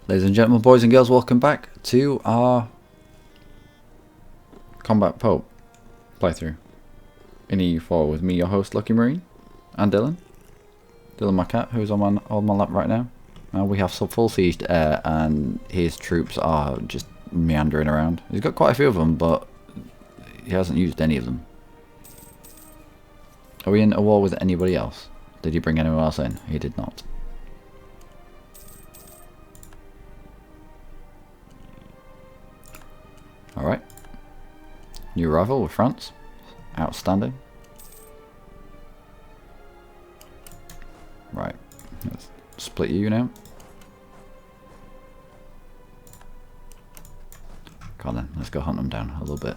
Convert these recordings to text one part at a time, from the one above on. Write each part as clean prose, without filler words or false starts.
Ladies and gentlemen, boys and girls, welcome back to our Combat Pope playthrough in EU4 with me, your host, Luckymarine, and Dylan. Dylan, my cat, who's on my lap right now. We have some full siege air, and his troops are just meandering around. He's got quite a few of them, but he hasn't used any of them. Are we in a war with anybody else? Did he bring anyone else in? He did not. Alright. New rival with France. Outstanding. Right. Let's split you now. Come on then, let's go hunt them down a little bit.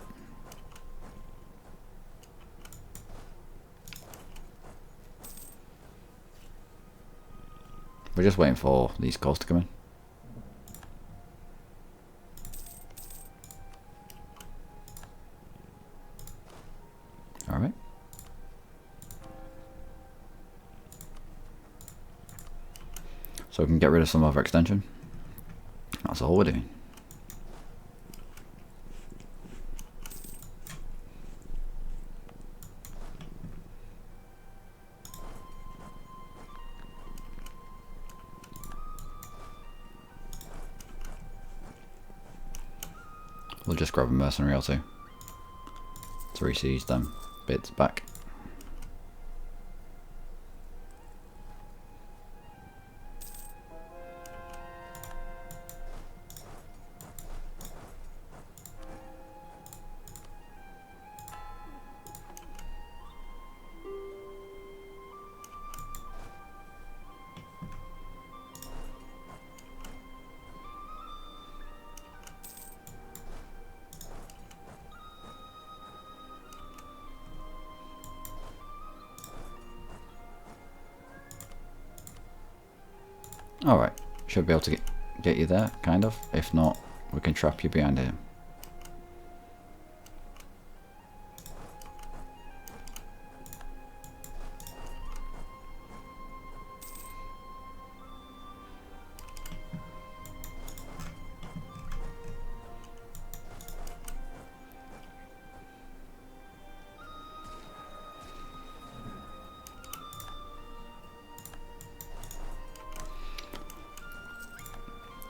We're just waiting for these calls to come in. Alright. So we can get rid of some of our extension. That's all we're doing. We'll just grab a mercenary or two to re-siege them bits back. Alright, should be able to get you there, kind of. If not, we can trap you behind here.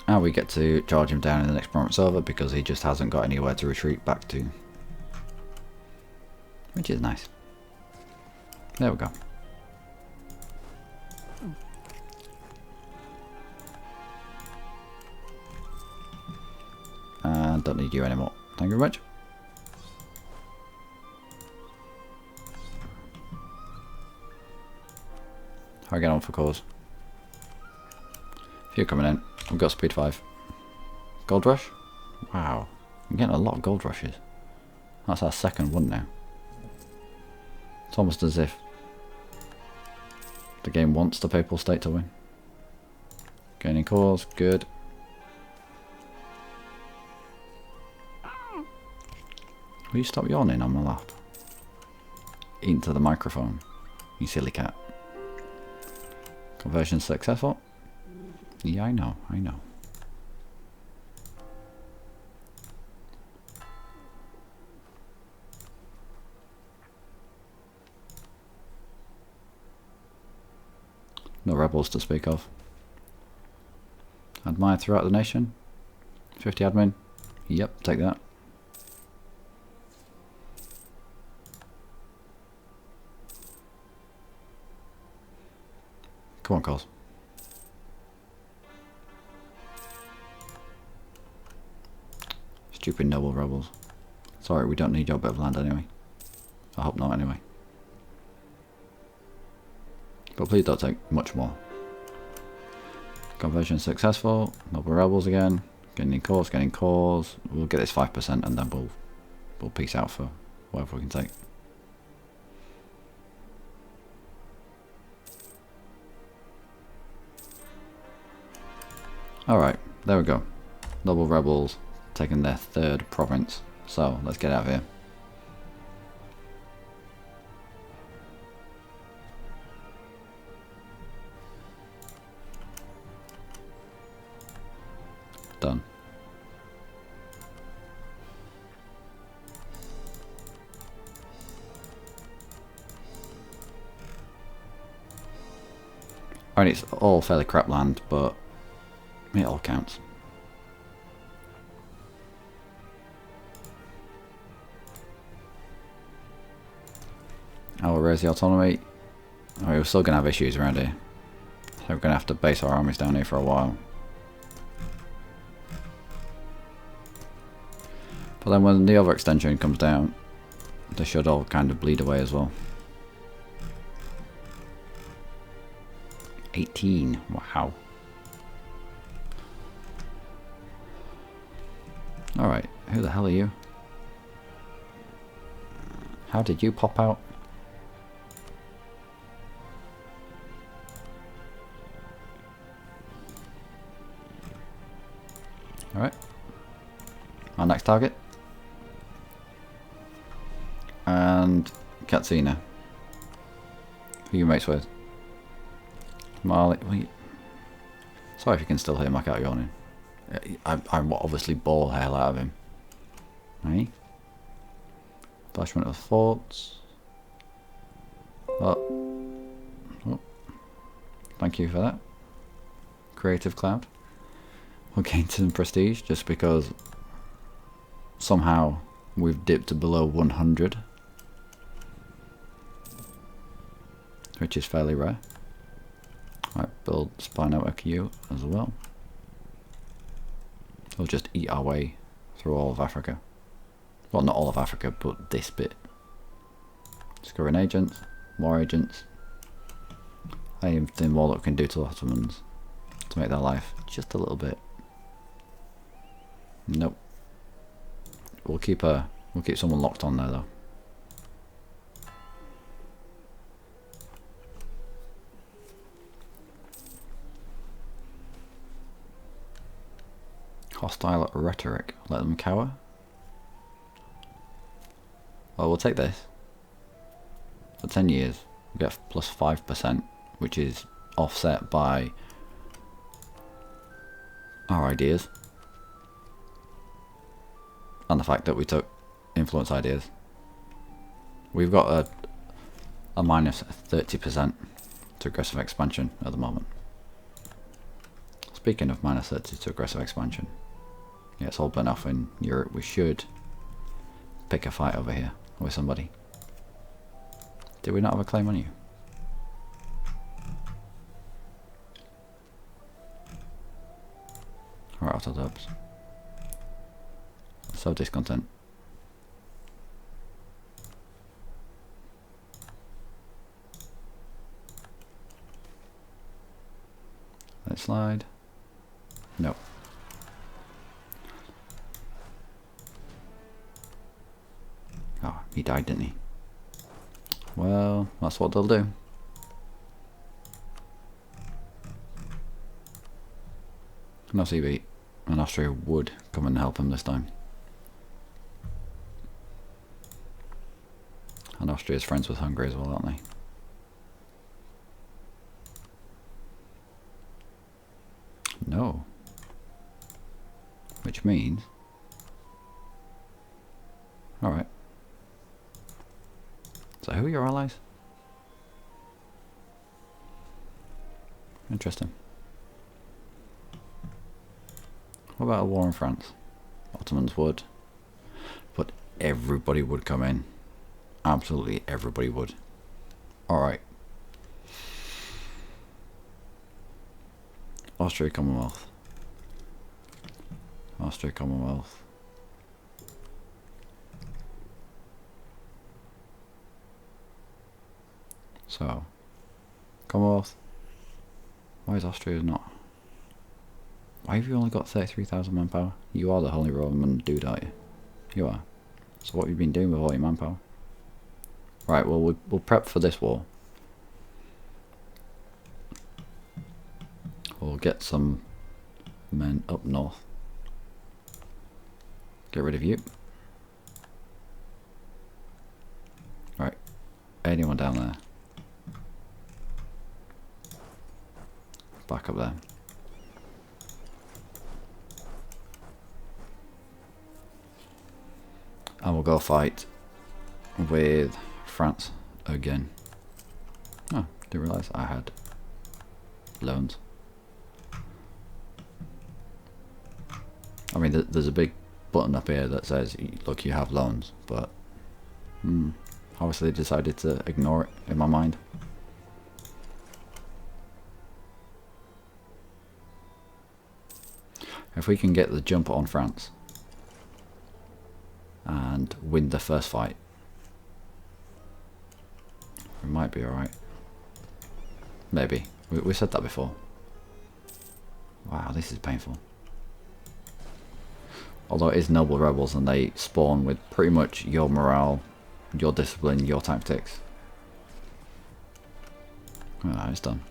Now we get to charge him down in the next province over because he just hasn't got anywhere to retreat back to. Which is nice. There we go. And don't need you anymore. Thank you very much. How are we getting on for cause? Few coming in. We've got speed 5. Gold rush? Wow. I'm getting a lot of gold rushes. That's our second one now. It's almost as if the game wants the Papal State to win. Gaining cores, good. Will you stop yawning on my lap? Into the microphone, you silly cat. Conversion successful. Yeah, I know. No rebels to speak of. Admired throughout the nation. 50 admin. Yep, take that. Come on, calls. Stupid noble rebels. Sorry, we don't need your bit of land anyway. I hope not anyway. But please don't take much more. Conversion successful. Noble rebels again. Getting cores. We'll get this 5% and then we'll peace out for whatever we can take. Alright, there we go. Noble rebels taking their third province. So let's get out of here. Done. I mean, it's all fairly crap land, but it all counts. I will raise the autonomy. Oh, we're still going to have issues around here. So we're going to have to base our armies down here for a while. But then when the overextension comes down, they should all kind of bleed away as well. 18. Wow. Alright, who the hell are you? How did you pop out? Alright. Our next target. And Katsina. Who are you mates with? Marley. Wait. Sorry if you can still hear my cat yawning. I obviously bore the hell out of him. Right? Flashment of forts. Oh. Thank you for that. Creative Cloud. We'll gain some prestige just because somehow we've dipped to below 100. Which is fairly rare. Right, build Spy Network U as well. We'll just eat our way through all of Africa. Well, not all of Africa, but this bit. Scurrying agents, more agents. Anything more that we can do to the Ottomans to make their life just a little bit. Nope. We'll keep someone locked on there though. Hostile rhetoric. Let them cower. Well, we'll take this. For 10 years, we get plus 5%, which is offset by our ideas. And the fact that we took influence ideas. We've got a minus 30% to aggressive expansion at the moment. Speaking of minus 30 to aggressive expansion. Yeah, it's all burnt off in Europe. We should pick a fight over here with somebody. Did we not have a claim on you? Alright, auto dubs. So discontent. Let's slide. No. Oh, he died, didn't he? Well, that's what they'll do. No CB. And Austria would come and help him this time. And Austria's friends with Hungary as well, aren't they? No. Which means... Alright. So who are your allies? Interesting. What about a war in France? Ottomans would. But everybody would come in. Absolutely everybody would. Alright. Austria Commonwealth. Austria Commonwealth. So, Commonwealth. Why is Austria not? Why have you only got 33,000 manpower? You are the Holy Roman dude, aren't you? You are. So what have you been doing with all your manpower? Right, well, we'll prep for this war. We'll get some men up north. Get rid of you. Right, anyone down there? Back up there. I will go fight with France again. Oh, didn't realise I had loans. I mean, there's a big button up here that says, look, you have loans, but obviously decided to ignore it in my mind. If we can get the jump on France and win the first fight, we might be alright. Maybe. We said that before. Wow, this is painful. Although it is noble rebels and they spawn with pretty much your morale, your discipline, your tactics. Oh, it's done.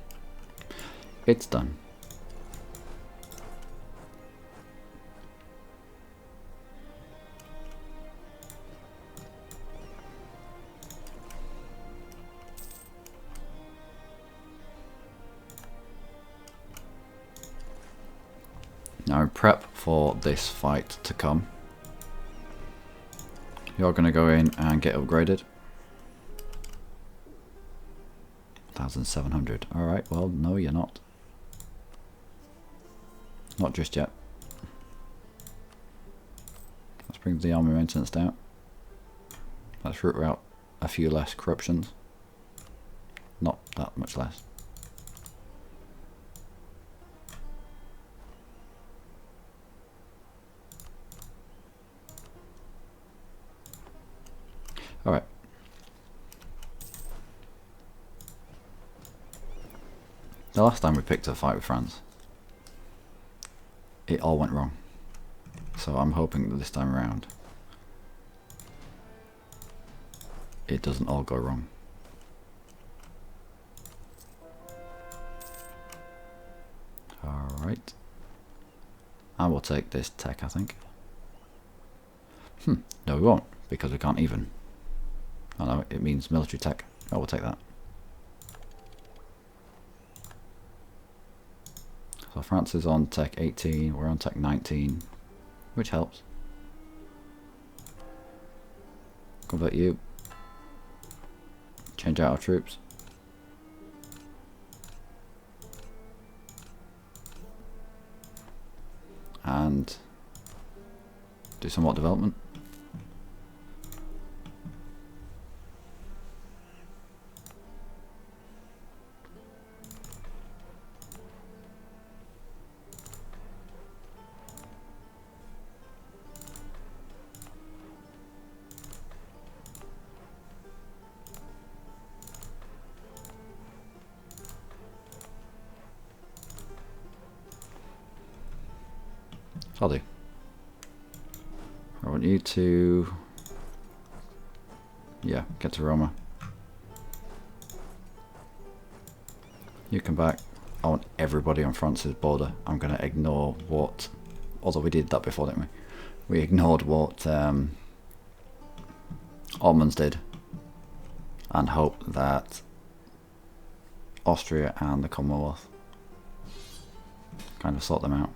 It's done. Now prep for this fight to come. You're going to go in and get upgraded. 1,700. Alright, well, no you're not. Not just yet. Let's bring the army maintenance down. Let's root out a few less corruptions. Not that much less. Alright. The last time we picked a fight with France, it all went wrong. So I'm hoping that this time around, it doesn't all go wrong. Alright. I will take this tech, I think. No we won't, because we can't even. Oh no, it means military tech. Oh, we'll take that. So France is on tech 18, we're on tech 19, which helps. Convert you. Change out our troops. And do some more development. I'll do. I want you to, yeah, get to Roma. You come back. I want everybody on France's border. I'm going to ignore what, although we did that before, didn't we? We ignored what Ottomans did and hope that Austria and the Commonwealth kind of sort them out.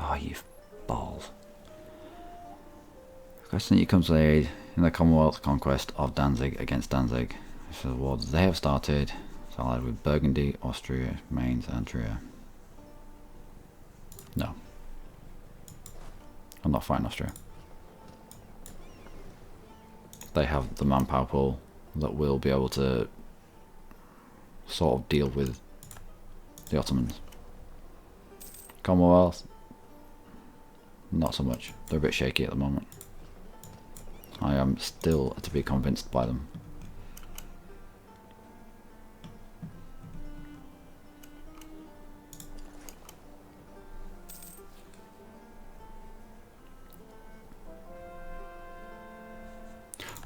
Oh, you balls. Question you comes to aid in the Commonwealth conquest of Danzig against Danzig. So the war they have started, allied with Burgundy, Austria, Mainz and Trier. No. I'm not fighting Austria. They have the manpower pool that will be able to sort of deal with the Ottomans. Commonwealth, not so much. They're a bit shaky at the moment. I am still to be convinced by them.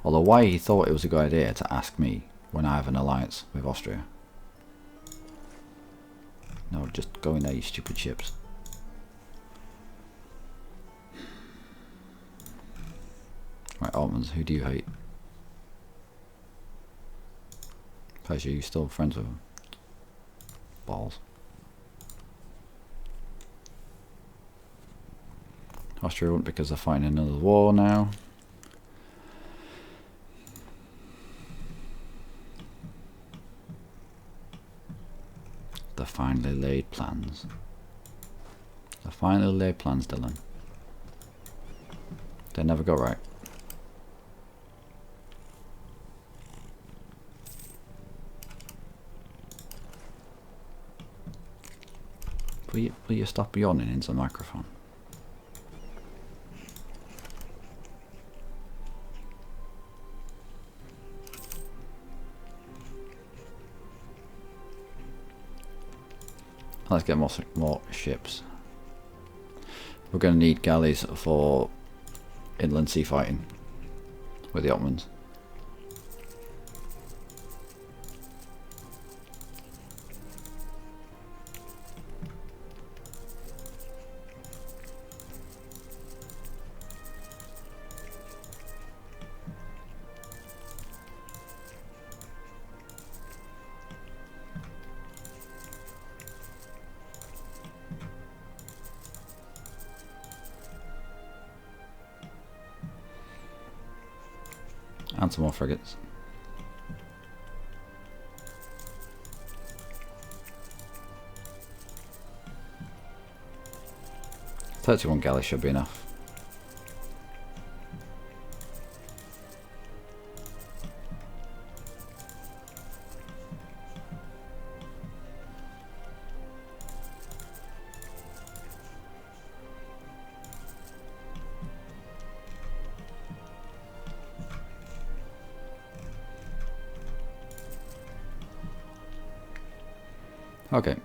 Although why he thought it was a good idea to ask me when I have an alliance with Austria. No, just go in there, you stupid ships. Right, Ottomans, who do you hate? Persia, you still friends with them? Balls. Austria won't, because they're fighting another war now. The finely laid plans. The finely laid plans, Dylan. They never go right. Will you stop yawning into the microphone? Let's get more ships. We're going to need galleys for inland sea fighting with the Ottomans. And some more frigates. "31 galleys should be enough." Okay.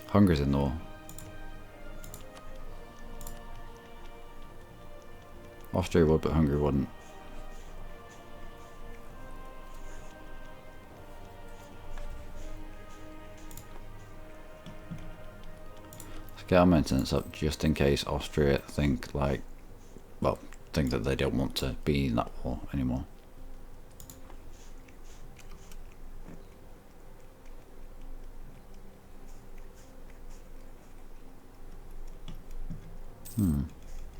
Hungary's in the war. Austria would, but Hungary wouldn't. Let's get our maintenance up just in case Austria think that they don't want to be in that war anymore.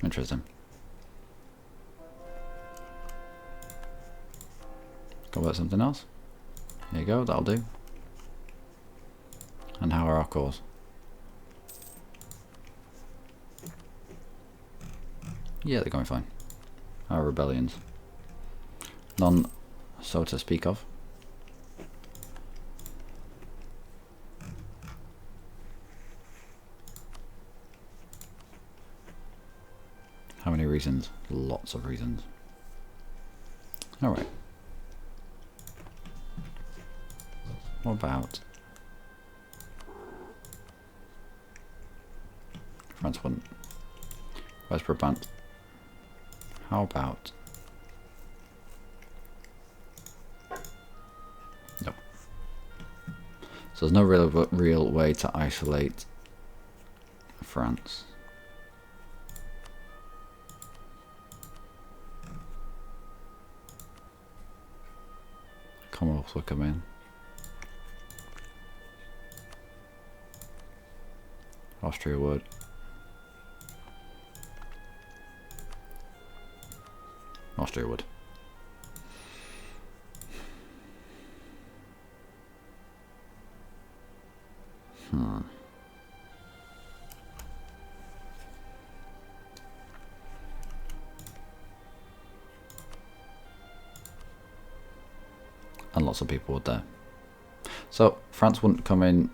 Interesting. Go about something else. There you go, that'll do. And how are our cores? Yeah, they're going fine. Our rebellions. None so to speak of. How many reasons? Lots of reasons. Alright. What about... France wouldn't. Where's Brabant? How about... No. So there's no real way to isolate France. Commonwealth will come in. Austria would. Austria would. And lots of people would there. So France wouldn't come in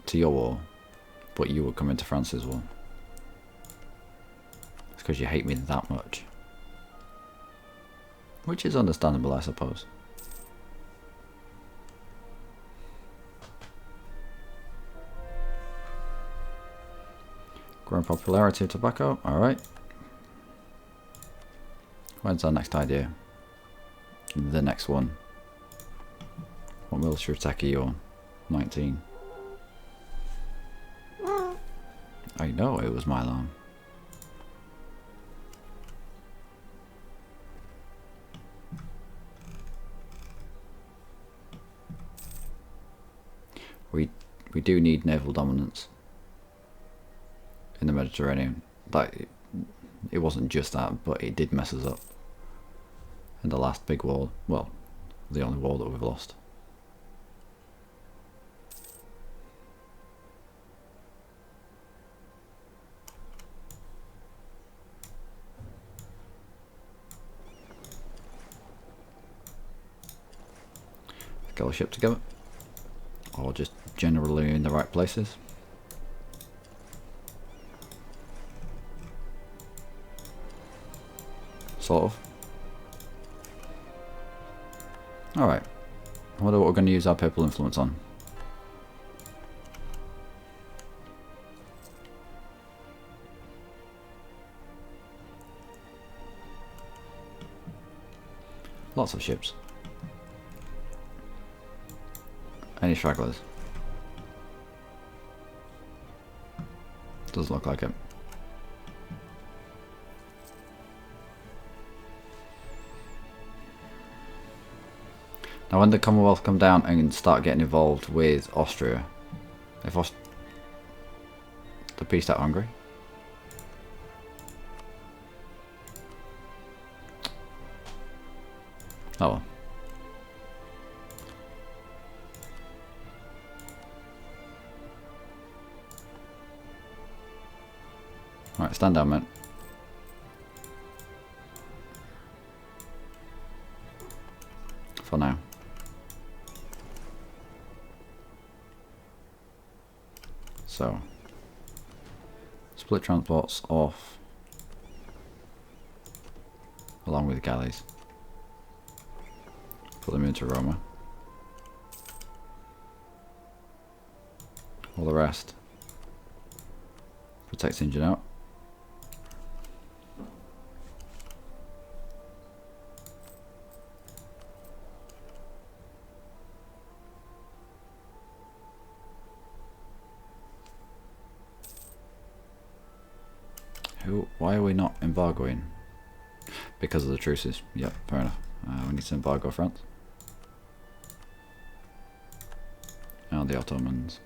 to your war, but you would come into France's war. It's because you hate me that much. Which is understandable, I suppose. Growing popularity of tobacco, alright. When's our next idea? The next one. What military tech are you on? 19. I know it was my alarm. We do need naval dominance in the Mediterranean. Like, it wasn't just that, but it did mess us up in the last big war. Well, the only war that we've lost. Get a ship together, or just generally in the right places. Sort of. Alright, I wonder what we're going to use our papal influence on. Lots of ships. Any stragglers? Does look like it. Now when the Commonwealth come down and start getting involved with Austria, if the peace out Hungary? Oh well. Alright, stand down, mate. For now. So, split transports off along with galleys. Put them into Roma. All the rest protects engine out. Why are we not embargoing? Because of the truces. Yep, fair enough. We need to embargo France. And the Ottomans.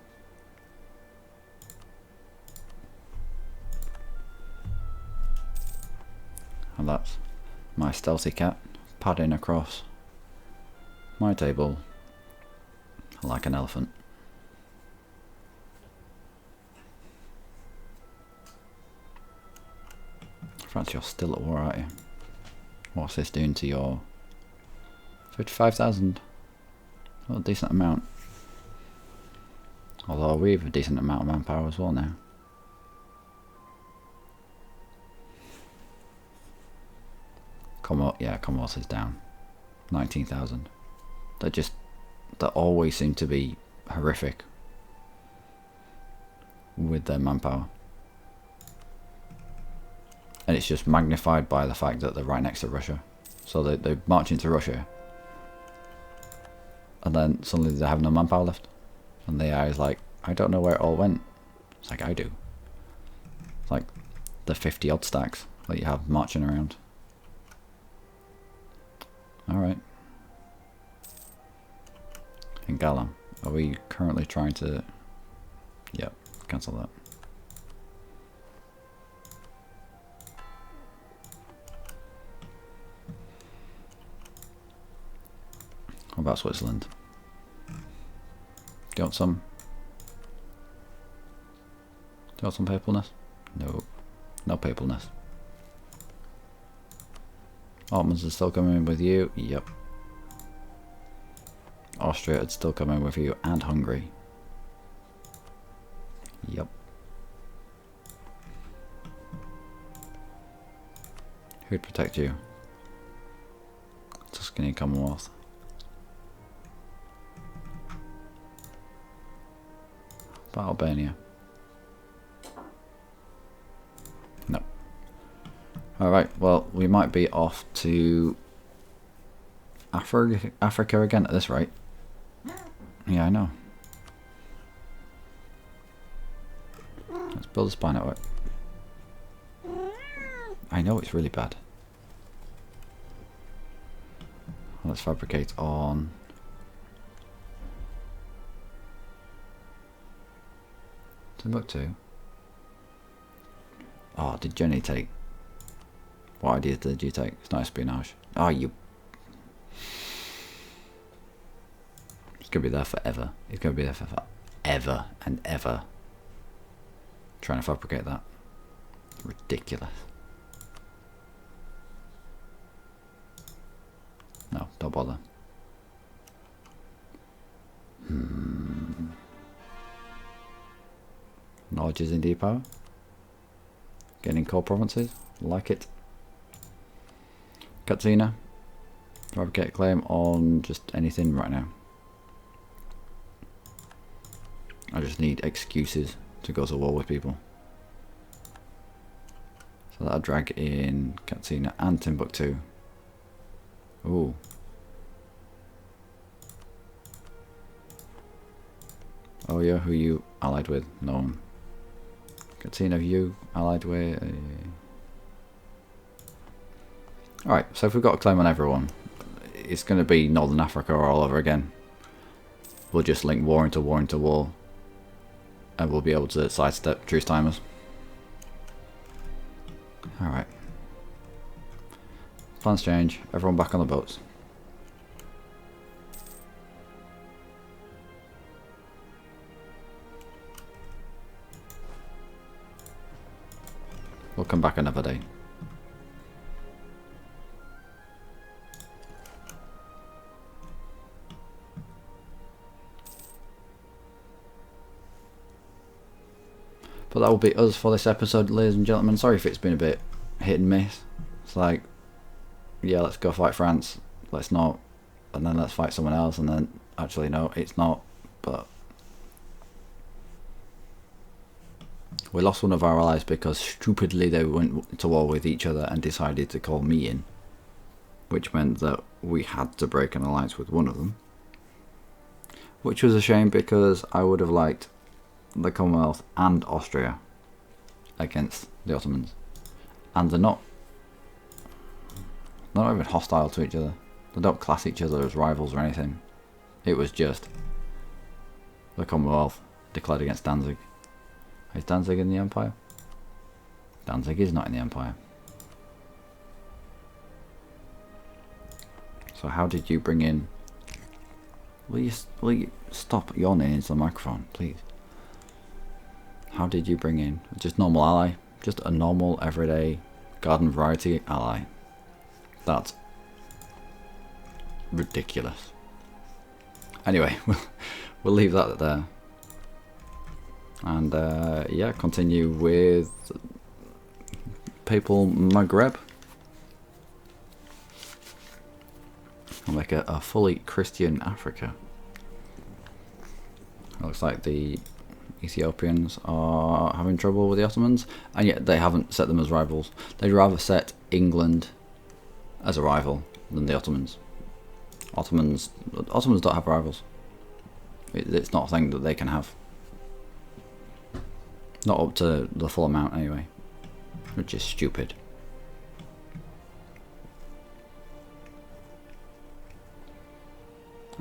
And that's my stealthy cat padding across my table like an elephant. France, you're still at war, aren't you? What's this doing to your 55,000? Well, a decent amount. Although we have a decent amount of manpower as well now. Commonwealth is down. 19,000. They always seem to be horrific with their manpower. And it's just magnified by the fact that they're right next to Russia. So they march into Russia. And then suddenly they have no manpower left. And the AI is like, I don't know where it all went. It's like, I do. It's like the 50 odd stacks that you have marching around. Alright. In Galam, are we currently trying to... Yep, cancel that. What about Switzerland? Do you want some? Do you want some papalness? No. No papalness. Ottomans are still coming in with you? Yep. Austria would still come in with you, and Hungary. Yep. Who'd protect you? Tuscany, Commonwealth. About Albania? No. Alright, well, we might be off to Africa again at this rate. Yeah, I know. Let's build a spy network. I know it's really bad. Let's fabricate on Timbuktu. Oh, did Jenny take? What ideas did you take? It's not espionage. Oh, you. It's gonna be there forever. It's gonna be there for forever and ever. Trying to fabricate that. Ridiculous. No, don't bother. Knowledge is indeed power. Getting core provinces. Like it. Katsina. Fabricate a claim on just anything right now. I just need excuses to go to war with people. So that'll drag in Katsina and Timbuktu. Ooh. Oh yeah, who you allied with? No one. Katsina, you allied with? Alright, so if we've got a claim on everyone, it's going to be Northern Africa all over again. We'll just link war into war into war. And we'll be able to sidestep truce timers. Alright. Plans change. Everyone back on the boats. We'll come back another day. But that will be us for this episode, ladies and gentlemen. Sorry if it's been a bit hit and miss. It's like, yeah, let's go fight France. Let's not. And then let's fight someone else. And then, actually, no, it's not. But we lost one of our allies because stupidly they went to war with each other and decided to call me in. Which meant that we had to break an alliance with one of them. Which was a shame because I would have liked the Commonwealth and Austria against the Ottomans, and they're not even hostile to each other. They don't class each other as rivals or anything. It was just the Commonwealth declared against Danzig. Is Danzig in the Empire? Danzig is not in the Empire. So how did you bring in? Will you stop yawning into the microphone, please? How did you bring in just normal ally? Just a normal everyday garden variety ally. That's ridiculous. Anyway, we'll leave that there. And yeah, continue with Papal Maghreb. I'll make a fully Christian Africa. It looks like the Ethiopians are having trouble with the Ottomans, and yet they haven't set them as rivals. They'd rather set England as a rival than the Ottomans. Ottomans don't have rivals. It's not a thing that they can have. Not up to the full amount anyway, which is stupid.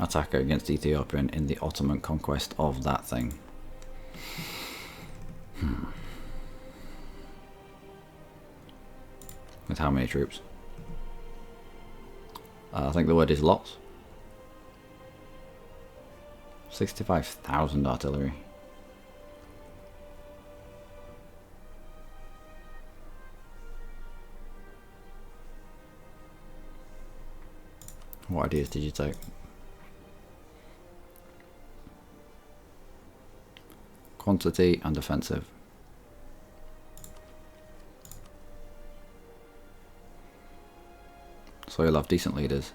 Attack against Ethiopian in the Ottoman conquest of that thing. With how many troops? I think the word is lots. 65,000 artillery. What ideas did you take? Quantity and offensive. So you'll have decent leaders.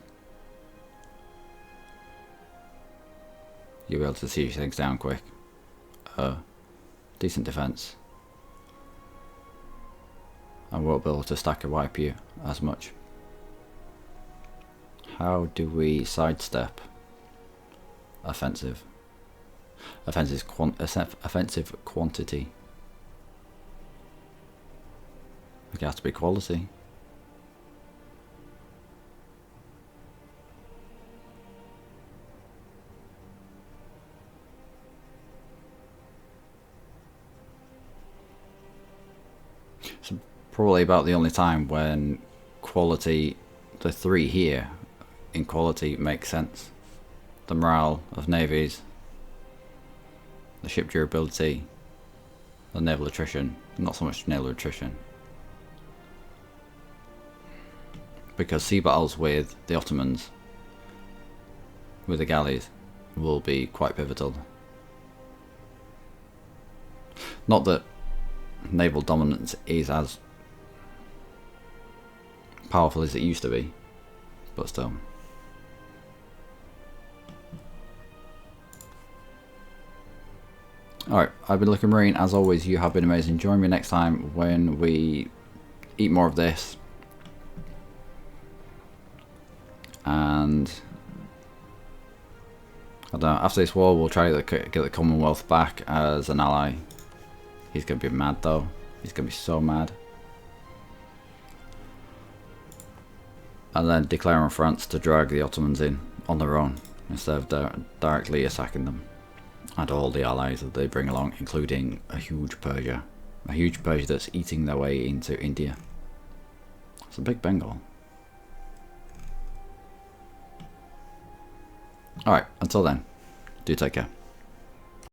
You'll be able to siege things down quick. Decent defense. And won't be able to stack and wipe you as much. How do we sidestep offensive? Offensive quantity. It has to be quality. It's probably about the only time when quality, the three here in quality, makes sense. The morale of navies, the ship durability, the naval attrition. Not so much naval attrition, because sea battles with the Ottomans, with the galleys, will be quite pivotal. Not that naval dominance is as powerful as it used to be, but still. Alright, I've been Luckymarine. As always, you have been amazing. Join me next time when we eat more of this. And I don't know, after this war we'll try to get the Commonwealth back as an ally. He's going to be mad though. He's going to be so mad. And then declare on France to drag the Ottomans in on their own instead of directly attacking them. And all the allies that they bring along, including a huge Persia. A huge Persia that's eating their way into India. It's a big Bengal. Alright, until then, do take care.